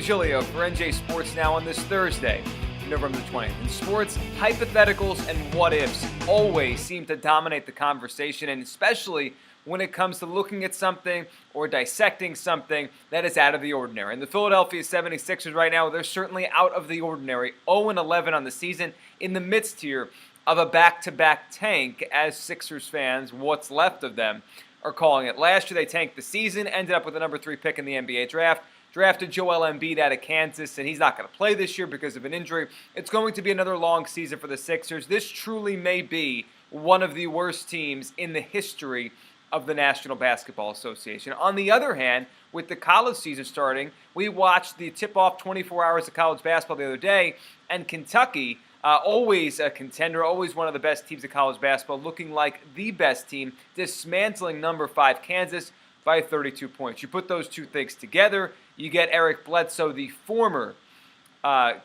Gilio for NJ Sports Now on this Thursday, November the 20th. In sports, hypotheticals and what-ifs always seem to dominate the conversation, and especially when it comes to looking at something or dissecting something that is out of the ordinary. And the Philadelphia 76ers right now, they're certainly out of the ordinary. 0-11 on the season, in the midst here of a back-to-back tank, as Sixers fans, what's left of them, are calling it. Last year they tanked the season, ended up with the number 3 pick in the NBA draft, drafted Joel Embiid out of Kansas, and he's not going to play this year because of an injury. It's going to be another long season for the Sixers. This truly may be one of the worst teams in the history of the National Basketball Association. On the other hand, with the college season starting, we watched the tip-off 24 hours of college basketball the other day, and Kentucky, always a contender, always one of the best teams in college basketball, looking like the best team, dismantling number 5 Kansas by 32 points. You put those two things together, you get Eric Bledsoe, the former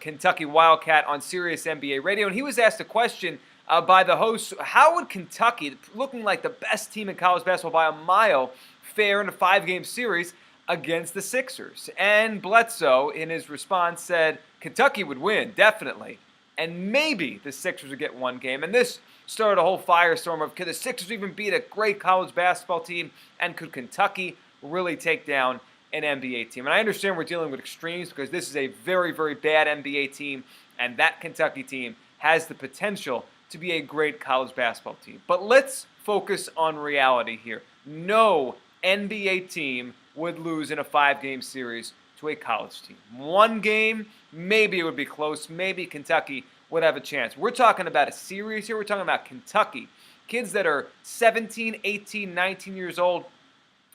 Kentucky Wildcat, on Sirius NBA Radio, and he was asked a question by the host: how would Kentucky, looking like the best team in college basketball by a mile, fare in a 5-game series against the Sixers? And Bledsoe, in his response, said Kentucky would win, definitely, and maybe the Sixers would get one game. And this started a whole firestorm of, could the Sixers even beat a great college basketball team, and could Kentucky really take down an NBA team? And I understand we're dealing with extremes because this is a very, very bad NBA team, and that Kentucky team has the potential to be a great college basketball team. But let's focus on reality here. No NBA team would lose in a 5-game series to a college team. One game, maybe it would be close. Maybe Kentucky would have a chance. We're talking about a series here. We're talking about Kentucky. Kids that are 17, 18, 19 years old,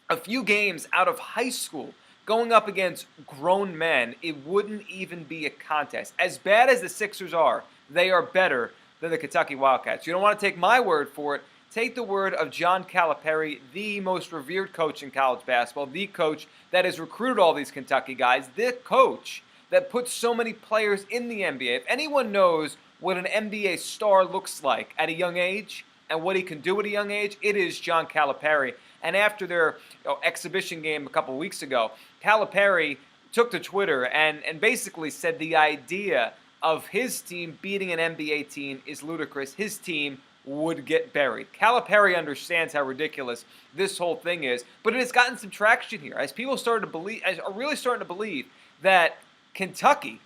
a few games out of high school, going up against grown men. It wouldn't even be a contest. As bad as the Sixers are, they are better than the Kentucky Wildcats. You don't want to take my word for it. Take the word of John Calipari, the most revered coach in college basketball, the coach that has recruited all these Kentucky guys, the coach that puts so many players in the NBA. If anyone knows what an NBA star looks like at a young age and what he can do at a young age, it is John Calipari. And after their exhibition game a couple weeks ago, Calipari took to Twitter and basically said the idea of his team beating an NBA team is ludicrous. His team would get buried. Calipari understands how ridiculous this whole thing is, but it has gotten some traction here as people are really starting to believe that Kentucky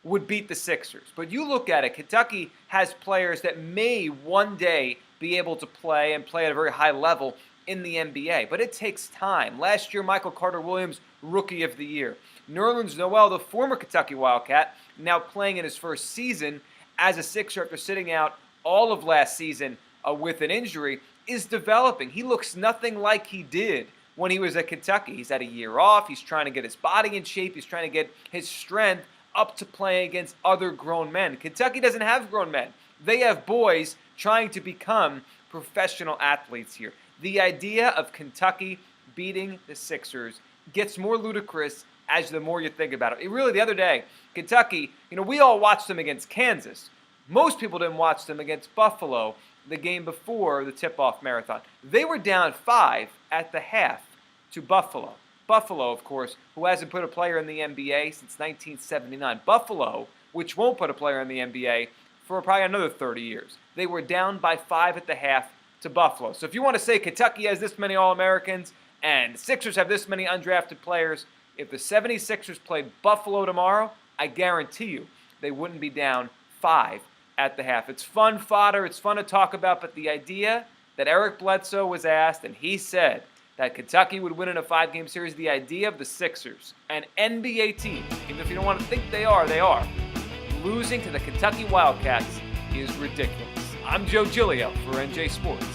would beat the Sixers. But you look at it, Kentucky has players that may one day be able to play and play at a very high level in the NBA, but it takes time. Last year, Michael Carter-Williams, Rookie of the Year. Nerlens Noel, the former Kentucky Wildcat, now playing in his first season as a Sixer after sitting out all of last season with an injury, is developing. He looks nothing like he did when he was at Kentucky. He's had a year off. He's trying to get his body in shape. He's trying to get his strength up to playing against other grown men. Kentucky doesn't have grown men. They have boys trying to become professional athletes here. The idea of Kentucky beating the Sixers gets more ludicrous as the more you think about it. Really, the other day, Kentucky, we all watched them against Kansas. Most people didn't watch them against Buffalo the game before the tip-off marathon. They were down 5 at the half to Buffalo. Buffalo, of course, who hasn't put a player in the NBA since 1979. Buffalo, which won't put a player in the NBA for probably another 30 years. They were down by 5 at the half to Buffalo. So if you want to say Kentucky has this many All-Americans and the Sixers have this many undrafted players, if the 76ers played Buffalo tomorrow, I guarantee you they wouldn't be down 5 at the half. It's fun fodder. It's fun to talk about, but the idea that Eric Bledsoe was asked, and he said that Kentucky would win in a 5-game series, the idea of the Sixers, an NBA team, even if you don't want to think they are, losing to the Kentucky Wildcats is ridiculous. I'm Joe Gilio for NJ Sports.